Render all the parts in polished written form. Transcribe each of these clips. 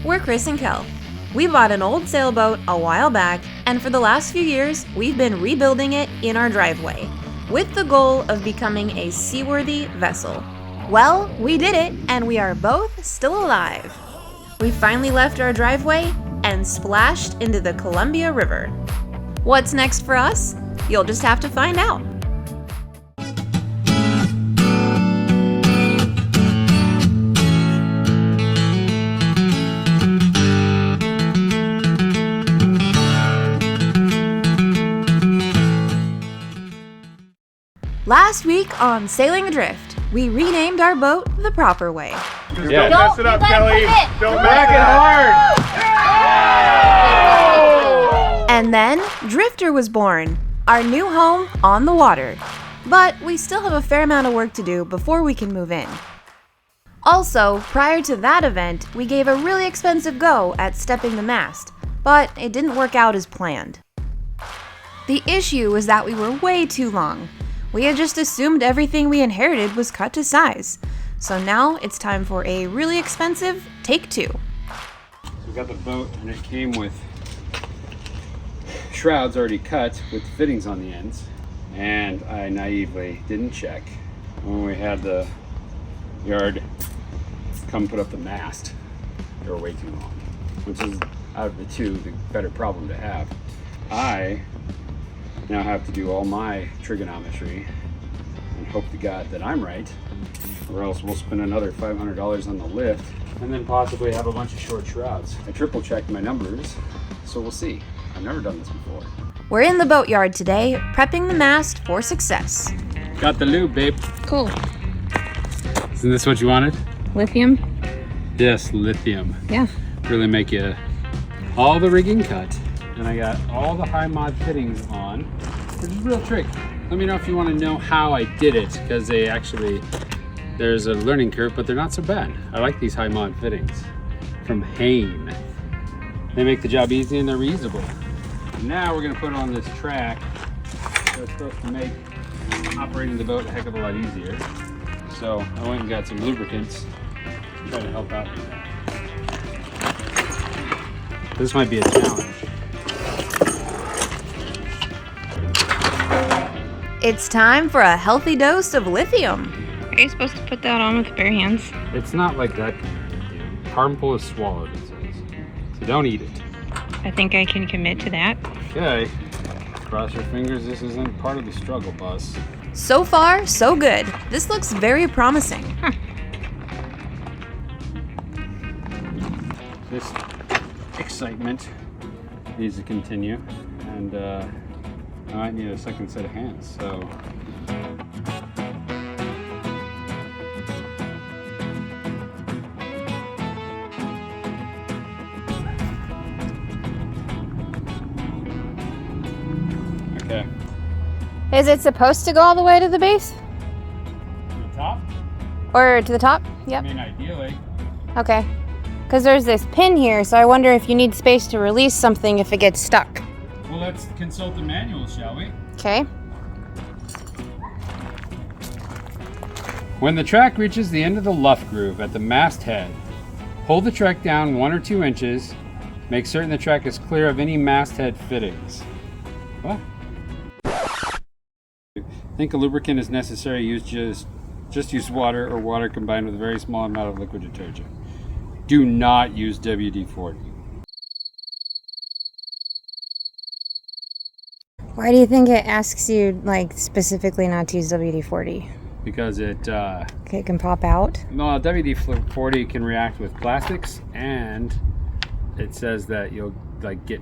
We're Chris and Kell. We bought an old sailboat a while back, and for the last few years, we've been rebuilding it in our driveway, with the goal of becoming a seaworthy vessel. Well, we did it, and we are both still alive. We finally left our driveway and splashed into the Columbia River. What's next for us? You'll just have to find out. Last week on Sailing Adrift, we renamed our boat the proper way. Just don't mess it up, Kelly. Don't mess it up. And then Drifter was born, our new home on the water. But we still have a fair amount of work to do before we can move in. Also, prior to that event, we gave a really expensive go at stepping the mast, but it didn't work out as planned. The issue was that we were way too long. We had just assumed everything we inherited was cut to size. So now it's time for a really expensive take two. So we got the boat and it came with shrouds already cut with fittings on the ends. And I naively didn't check when we had the yard come put up the mast. They were way too long, which is out of the two the better problem to have. I now have to do all my trigonometry and hope to God that I'm right, or else we'll spend another $500 on the lift and then possibly have a bunch of short shrouds. I triple checked my numbers, so we'll see. I've never done this before. We're in the boatyard today, prepping the mast for success. Got the lube, babe. Cool. Isn't this what you wanted? Lithium? Yes, lithium. Yeah. Really make you all the rigging cut. And I got all the high mod fittings on, which is a real trick. Let me know if you want to know how I did it, because there's a learning curve, but they're not so bad. I like these high mod fittings from Hain. They make the job easy and they're reusable. Now we're going to put on this track that's supposed to make operating the boat a heck of a lot easier. So I went and got some lubricants to try to help out with that. This might be a challenge. It's time for a healthy dose of lithium. Are you supposed to put that on with bare hands? It's not like that. Harmful is swallowed, it says. So don't eat it. I think I can commit to that. Okay. Cross your fingers, this isn't part of the struggle bus. So far, so good. This looks very promising. This excitement needs to continue, and I might need a second set of hands, so. Okay. Is it supposed to go all the way to the base? To the top? Or to the top? Yep. I mean, ideally. Okay. Because there's this pin here, so I wonder if you need space to release something if it gets stuck. Well, let's consult the manual, shall we? Okay. When the track reaches the end of the luff groove at the mast head, hold the track down 1 or 2 inches. Make certain the track is clear of any masthead fittings. What? Think a lubricant is necessary, just use water or water combined with a very small amount of liquid detergent. Do not use WD-40. Why do you think it asks you, like, specifically not to use WD-40? Because it can pop out? No, WD-40 can react with plastics, and it says that you'll like get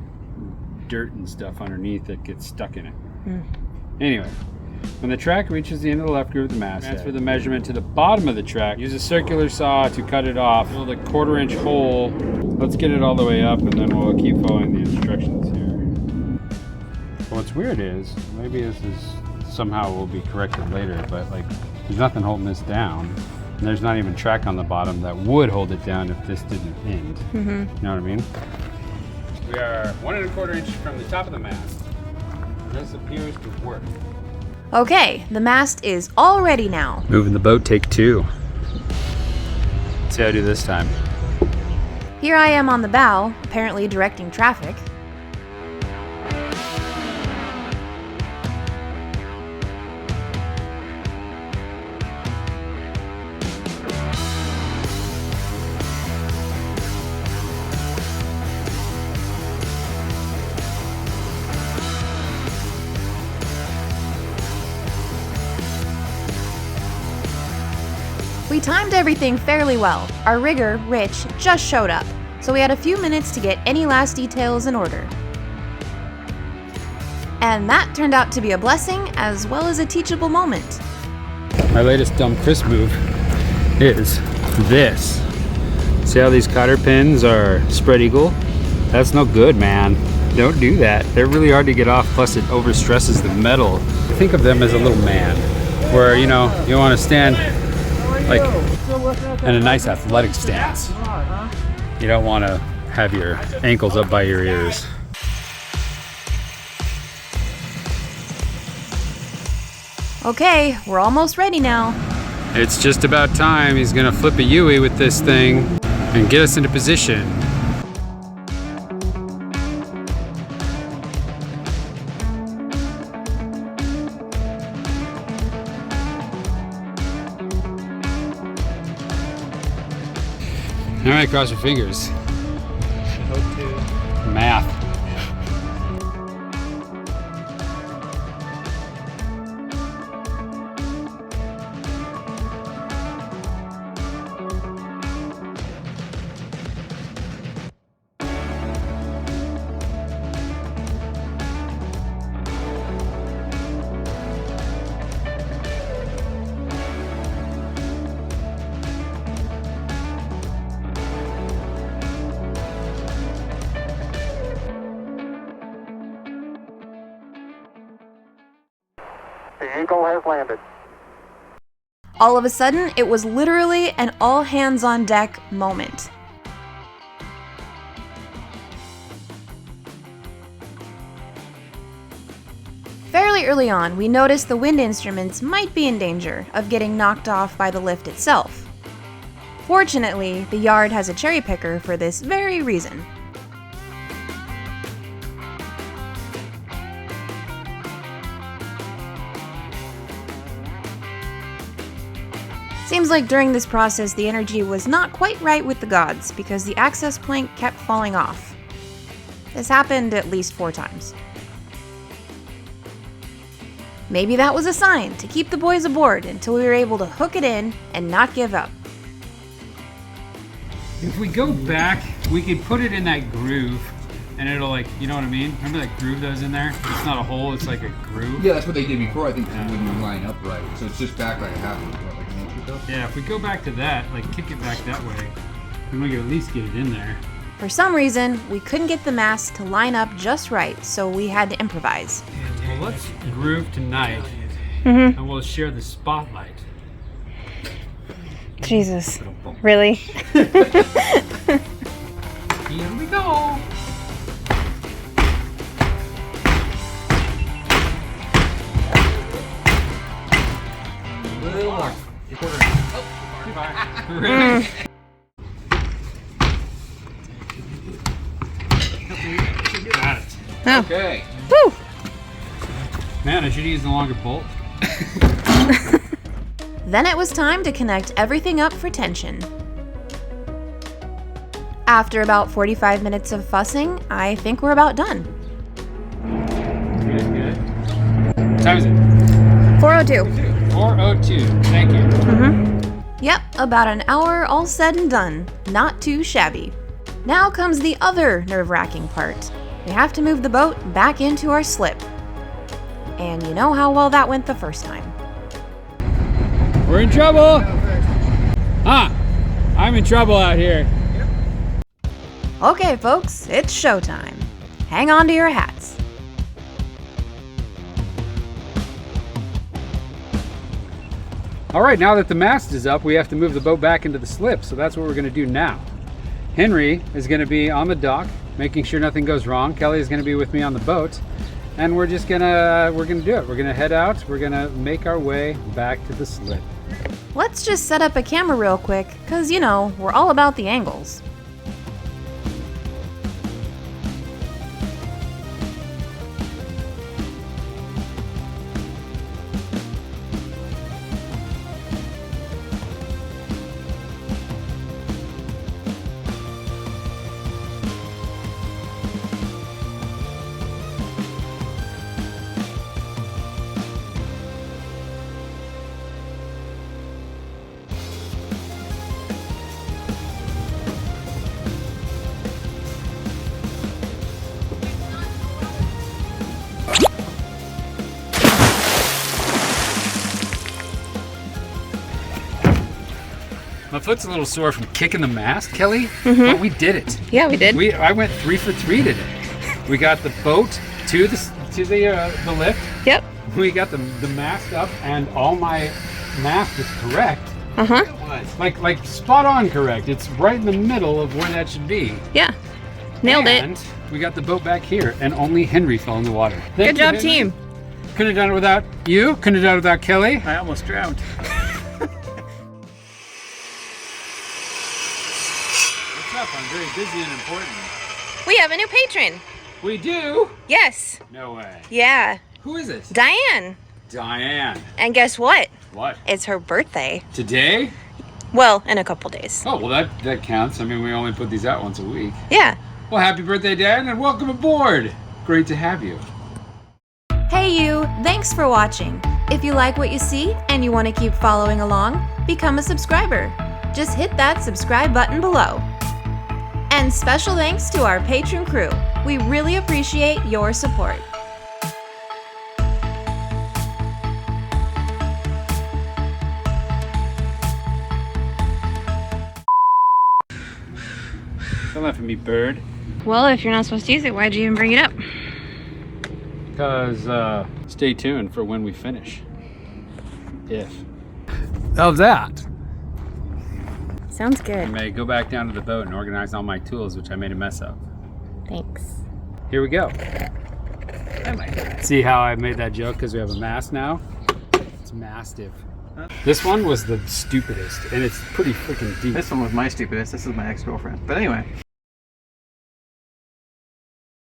dirt and stuff underneath that gets stuck in it. Anyway, when the track reaches the end of the left groove of the mast, transfer the measurement to the bottom of the track. Use a circular saw to cut it off. Build a 1/4-inch hole. Let's get it all the way up, and then we'll keep following the instructions here. What's weird is, maybe this is somehow will be corrected later, but like there's nothing holding this down, and there's not even track on the bottom that would hold it down if this didn't end. You know what I mean? We are 1 1/4 inches from the top of the mast. This appears to work. Okay, the mast is all ready now. Moving the boat, take 2. Let's see how I do this time. Here I am on the bow, apparently directing traffic. We timed everything fairly well. Our rigger, Rich, just showed up, so we had a few minutes to get any last details in order. And that turned out to be a blessing as well as a teachable moment. My latest dumb Chris move is this. See how these cotter pins are spread eagle? That's no good, man. Don't do that. They're really hard to get off, plus it overstresses the metal. Think of them as a little man, where, you know, you want to stand like in a nice athletic stance. You don't want to have your ankles up by your ears. Okay, we're almost ready now. It's just about time. He's gonna flip a Yui with this thing and get us into position. All right, cross your fingers. Hope to. Math. The Eagle has landed. All of a sudden, it was literally an all hands on deck moment. Fairly early on, we noticed the wind instruments might be in danger of getting knocked off by the lift itself. Fortunately, the yard has a cherry picker for this very reason. Seems like during this process the energy was not quite right with the gods because the access plank kept falling off. This happened at least 4 times. Maybe that was a sign to keep the boys aboard until we were able to hook it in and not give up. If we go back, we could put it in that groove and it'll, like, you know what I mean? Remember that groove that was in there? It's not a hole, it's like a groove. Yeah, that's what they did before. I think it wouldn't line up right. So it's just back like a half inch, like an inch or so. Yeah, if we go back to that, like kick it back that way, then we can at least get it in there. For some reason, we couldn't get the mast to line up just right, so we had to improvise. Well, let's groove tonight and we'll share the spotlight. Jesus. Really? Here we go. Little more. Really? Got it. Oh. Okay. Woo! Man, I should use the longer bolt. Then it was time to connect everything up for tension. After about 45 minutes of fussing, I think we're about done. Good, good. What time is it? 4:02. 4:02. Thank you. Yep, about an hour all said and done. Not too shabby. Now comes the other nerve-wracking part. We have to move the boat back into our slip. And you know how well that went the first time. We're in trouble. I'm in trouble out here. Okay, folks, it's showtime. Hang on to your hats. All right, now that the mast is up, we have to move the boat back into the slip. So that's what we're going to do now. Henry is going to be on the dock, making sure nothing goes wrong. Kelly is going to be with me on the boat, and we're just gonna do it. We're gonna head out. We're gonna make our way back to the slip. Let's just set up a camera real quick, cause you know, we're all about the angles. foot's a little sore from kicking the mast, Kelly, but we did it. Yeah, we did. I went 3 for 3 today. We got the boat to the lift. Yep. We got the mast up, and all my mast is correct. Like spot on correct. It's right in the middle of where that should be. Yeah. Nailed it. And we got the boat back here, and only Henry fell in the water. Good job, team. Couldn't have done it without you. Couldn't have done it without Kelly. I almost drowned. What's up? I'm very busy and important. We have a new patron. We do? Yes. No way. Yeah. Who is it? Diane. Diane. And guess what? What? It's her birthday. Today? Well, in a couple days. Oh, well, that counts. I mean, we only put these out once a week. Yeah. Well, happy birthday, Diane, and welcome aboard. Great to have you. Hey you! Thanks for watching. If you like what you see and you want to keep following along, become a subscriber. Just hit that subscribe button below. And special thanks to our patron crew. We really appreciate your support. Don't laugh at me, bird. Well, if you're not supposed to use it, why'd you even bring it up? Because, stay tuned for when we finish. If. How's that? Sounds I good. may go back down to the boat and organize all my tools, which I made a mess of. Thanks. Here we go. See how I made that joke because we have a mast now? It's mastiff. This one was the stupidest, and it's pretty freaking deep. This one was my stupidest. This is my ex-girlfriend. But anyway.